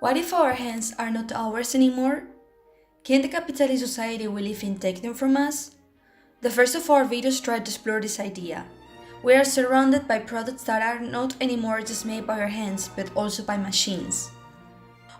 What if our hands are not ours anymore? Can the capitalist society we live in take them from us? The first of our videos tried to explore this idea. We are surrounded by products that are not anymore just made by our hands, but also by machines.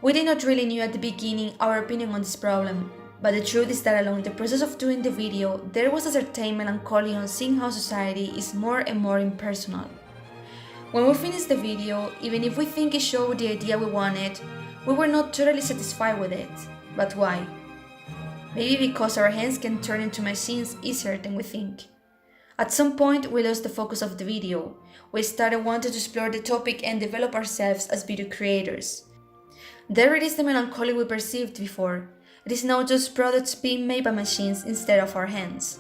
We did not really know at the beginning our opinion on this problem, but the truth is that along the process of doing the video, there was a certain melancholy on seeing how society is more and more impersonal. When we finished the video, even if we think it showed the idea we wanted, we were not totally satisfied with it. But why? Maybe because our hands can turn into machines easier than we think. At some point, we lost the focus of the video. We started wanting to explore the topic and develop ourselves as video creators. There it is the melancholy we perceived before. It is now just products being made by machines instead of our hands.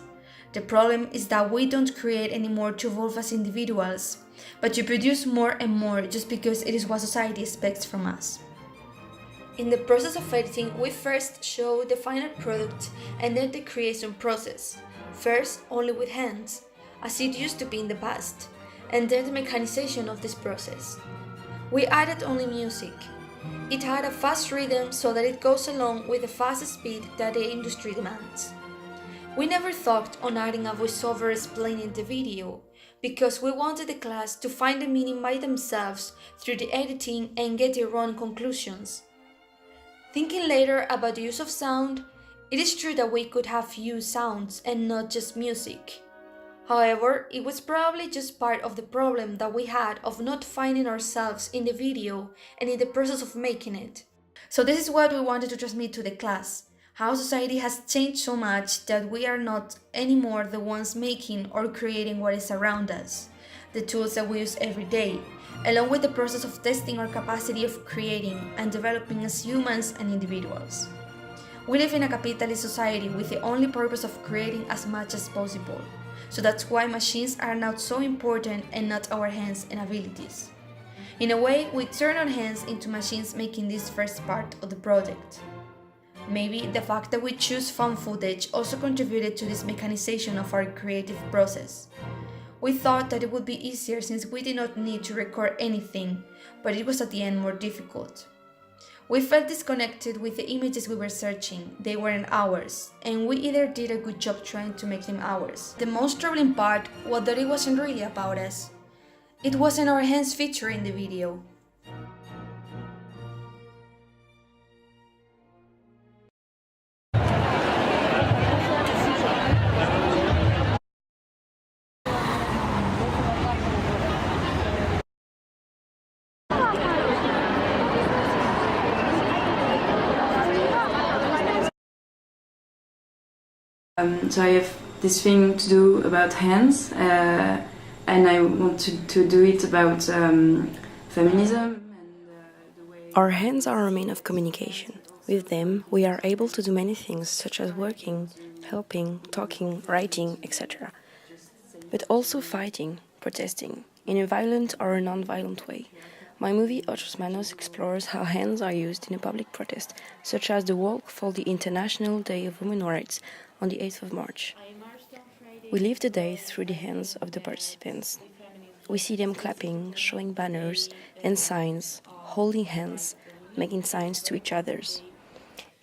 The problem is that we don't create anymore to evolve as individuals, but to produce more and more just because it is what society expects from us. In the process of editing, we first show the final product and then the creation process. First, only with hands, as it used to be in the past, and then the mechanization of this process. We added only music. It had a fast rhythm so that it goes along with the fast speed that the industry demands. We never thought on adding a voiceover explaining the video, because we wanted the class to find the meaning by themselves through the editing and get their own conclusions. Thinking later about the use of sound, it is true that we could have used sounds and not just music. However, it was probably just part of the problem that we had of not finding ourselves in the video and in the process of making it. So this is what we wanted to transmit to the class, how society has changed so much that we are not anymore the ones making or creating what is around us, the tools that we use every day, along with the process of testing our capacity of creating and developing as humans and individuals. We live in a capitalist society with the only purpose of creating as much as possible, so that's why machines are now so important and not our hands and abilities. In a way, we turn our hands into machines making this first part of the project. Maybe the fact that we choose found footage also contributed to this mechanization of our creative process. We thought that it would be easier since we did not need to record anything, but it was at the end more difficult. We felt disconnected with the images we were searching. They weren't ours, and we either did a good job trying to make them ours. The most troubling part was that it wasn't really about us. It wasn't our hands featured in the video. So I have this thing to do about hands, and I want to do it about feminism. Our hands are a means of communication. With them, we are able to do many things, such as working, helping, talking, writing, etc. But also fighting, protesting, in a violent or a non-violent way. My movie Manos explores how hands are used in a public protest, such as the walk for the International Day of Women's Rights on the 8th of March. We live the day through the hands of the participants. We see them clapping, showing banners and signs, holding hands, making signs to each other.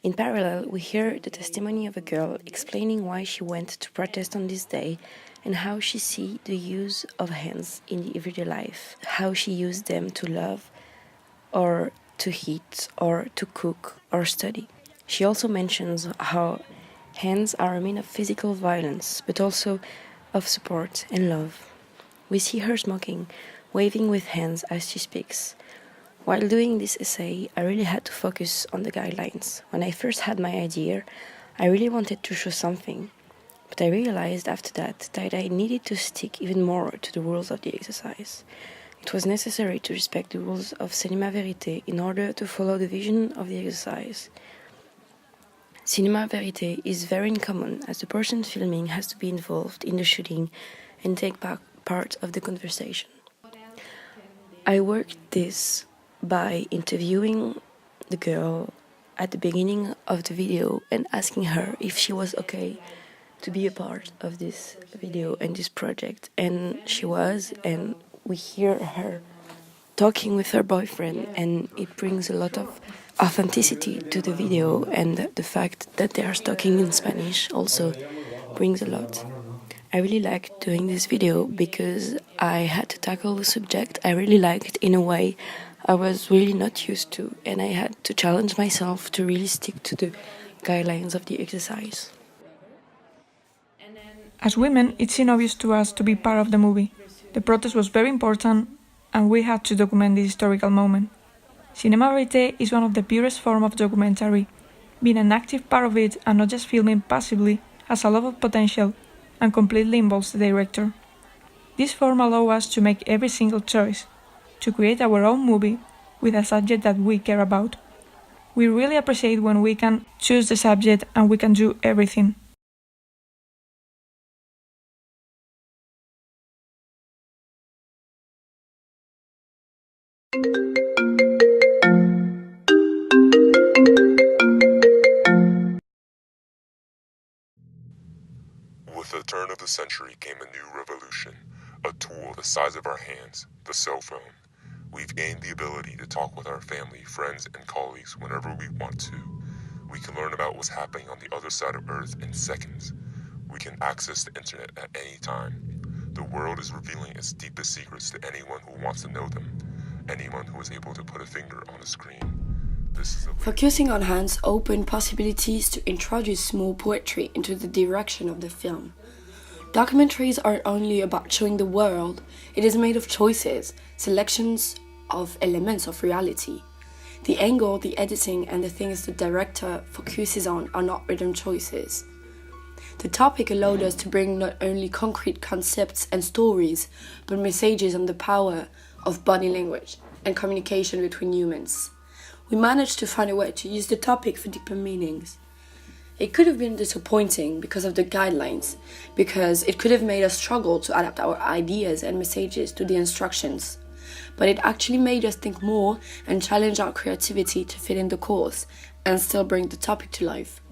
In parallel, we hear the testimony of a girl explaining why she went to protest on this day and how she sees the use of hands in the everyday life, how she used them to love or to eat or to cook or study. She also mentions how hands are a means of physical violence, but also of support and love. We see her smoking, waving with hands as she speaks. While doing this essay, I really had to focus on the guidelines. When I first had my idea, I really wanted to show something, but I realized after that I needed to stick even more to the rules of the exercise. It was necessary to respect the rules of Cinema Verité in order to follow the vision of the exercise. Cinema Verité is very uncommon as the person filming has to be involved in the shooting and take part of the conversation. I worked this by interviewing the girl at the beginning of the video and asking her if she was okay to be a part of this video and this project, and she was, and we hear her talking with her boyfriend, and it brings a lot of authenticity to the video, and the fact that they are talking in Spanish also brings a lot. I really liked doing this video because I had to tackle a subject I really liked in a way I was really not used to, and I had to challenge myself to really stick to the guidelines of the exercise. As women, it seemed obvious to us to be part of the movie. The protest was very important, and we had to document this historical moment. Cinema verite is one of the purest forms of documentary. Being an active part of it and not just filming passively has a lot of potential and completely involves the director. This form allows us to make every single choice, to create our own movie with a subject that we care about. We really appreciate when we can choose the subject and we can do everything. With the turn of the century came a new revolution, a tool the size of our hands, the cell phone. We've gained the ability to talk with our family, friends, and colleagues whenever we want to. We can learn about what's happening on the other side of Earth in seconds. We can access the internet at any time. The world is revealing its deepest secrets to anyone who wants to know them, anyone who is able to put a finger on a screen. Focusing on hands opened possibilities to introduce small poetry into the direction of the film. Documentaries aren't only about showing the world, it is made of choices, selections of elements of reality. The angle, the editing, and the things the director focuses on are not random choices. The topic allowed us to bring not only concrete concepts and stories, but messages on the power of body language and communication between humans. We managed to find a way to use the topic for deeper meanings. It could have been disappointing because of the guidelines, because it could have made us struggle to adapt our ideas and messages to the instructions. But it actually made us think more and challenge our creativity to fit in the course and still bring the topic to life.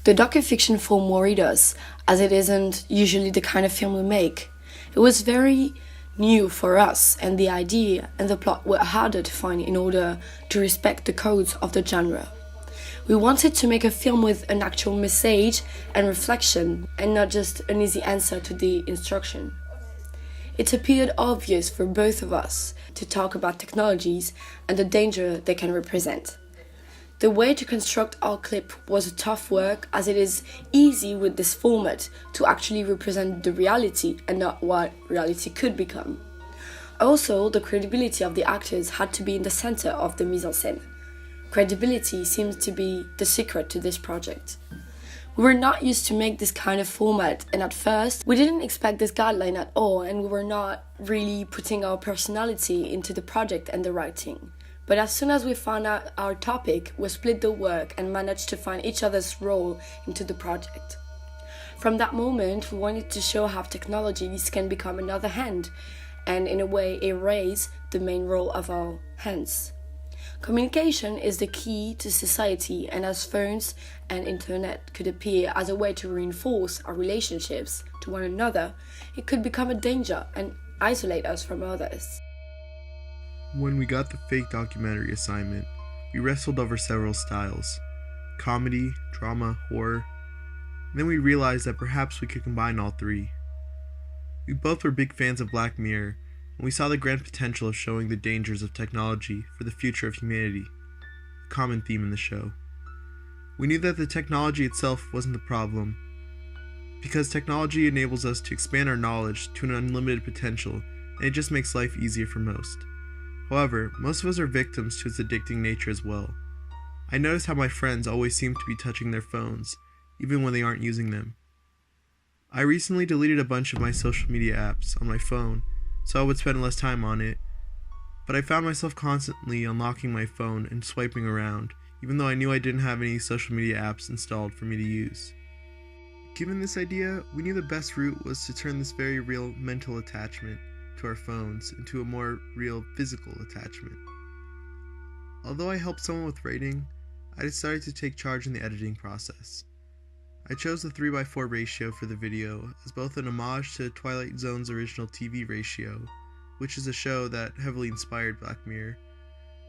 The docufiction film worried us, as it isn't usually the kind of film we make. It was very new for us, and the idea and the plot were harder to find in order to respect the codes of the genre. We wanted to make a film with an actual message and reflection, and not just an easy answer to the instruction. It appeared obvious for both of us to talk about technologies and the danger they can represent. The way to construct our clip was a tough work, as it is easy with this format to actually represent the reality and not what reality could become. Also, the credibility of the actors had to be in the center of the mise en scène. Credibility seems to be the secret to this project. We were not used to make this kind of format, and at first, we didn't expect this guideline at all, and we were not really putting our personality into the project and the writing. But as soon as we found out our topic, we split the work and managed to find each other's role into the project. From that moment, we wanted to show how technologies can become another hand, and in a way erase the main role of our hands. Communication is the key to society, and as phones and internet could appear as a way to reinforce our relationships to one another, it could become a danger and isolate us from others. When we got the fake documentary assignment, we wrestled over several styles: comedy, drama, horror. And then we realized that perhaps we could combine all three. We both were big fans of Black Mirror, and we saw the grand potential of showing the dangers of technology for the future of humanity, a common theme in the show. We knew that the technology itself wasn't the problem, because technology enables us to expand our knowledge to an unlimited potential, and it just makes life easier for most. However, most of us are victims to its addicting nature as well. I noticed how my friends always seem to be touching their phones, even when they aren't using them. I recently deleted a bunch of my social media apps on my phone, so I would spend less time on it, but I found myself constantly unlocking my phone and swiping around, even though I knew I didn't have any social media apps installed for me to use. Given this idea, we knew the best route was to turn this very real mental attachment to our phones into a more real physical attachment. Although I helped someone with writing, I decided to take charge in the editing process. I chose the 3:4 ratio for the video as both an homage to Twilight Zone's original TV ratio, which is a show that heavily inspired Black Mirror,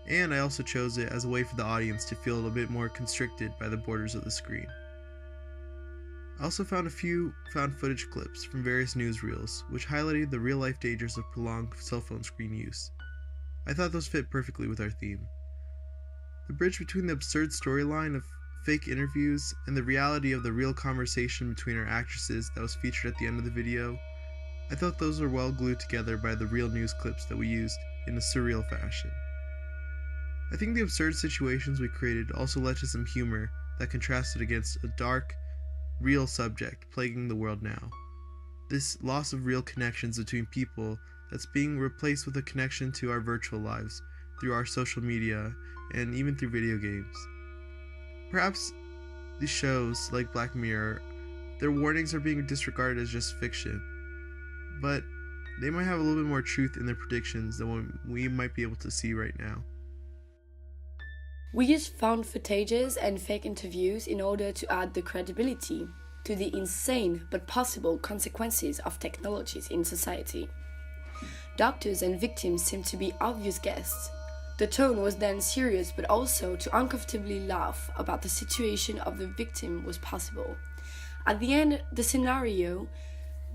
and I also chose it as a way for the audience to feel a bit more constricted by the borders of the screen. I also found a few found footage clips from various newsreels, which highlighted the real-life dangers of prolonged cell phone screen use. I thought those fit perfectly with our theme. The bridge between the absurd storyline of fake interviews and the reality of the real conversation between our actresses that was featured at the end of the video, I thought those were well glued together by the real news clips that we used in a surreal fashion. I think the absurd situations we created also led to some humor that contrasted against a dark, real subject plaguing the world now. This loss of real connections between people that's being replaced with a connection to our virtual lives through our social media and even through video games. Perhaps these shows, like Black Mirror, their warnings are being disregarded as just fiction, but they might have a little bit more truth in their predictions than what we might be able to see right now. We used found footages and fake interviews in order to add the credibility to the insane but possible consequences of technologies in society. Doctors and victims seemed to be obvious guests. The tone was then serious, but also to uncomfortably laugh about the situation of the victim was possible. At the end, the scenario,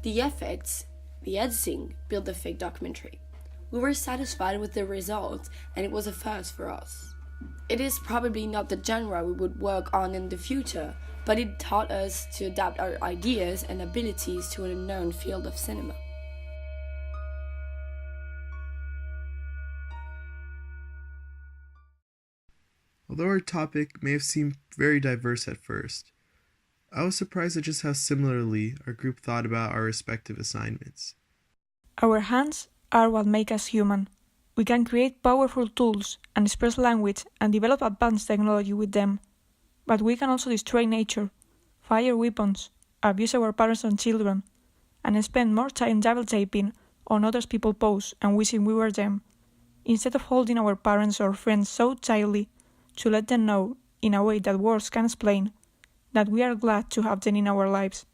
the effects, the editing built the fake documentary. We were satisfied with the result, and it was a first for us. It is probably not the genre we would work on in the future, but it taught us to adapt our ideas and abilities to an unknown field of cinema. Although our topic may have seemed very diverse at first, I was surprised at just how similarly our group thought about our respective assignments. Our hands are what make us human. We can create powerful tools and express language and develop advanced technology with them. But we can also destroy nature, fire weapons, abuse our parents and children, and spend more time double taping on other people's posts and wishing we were them, instead of holding our parents or friends so tightly to let them know, in a way that words can explain, that we are glad to have them in our lives.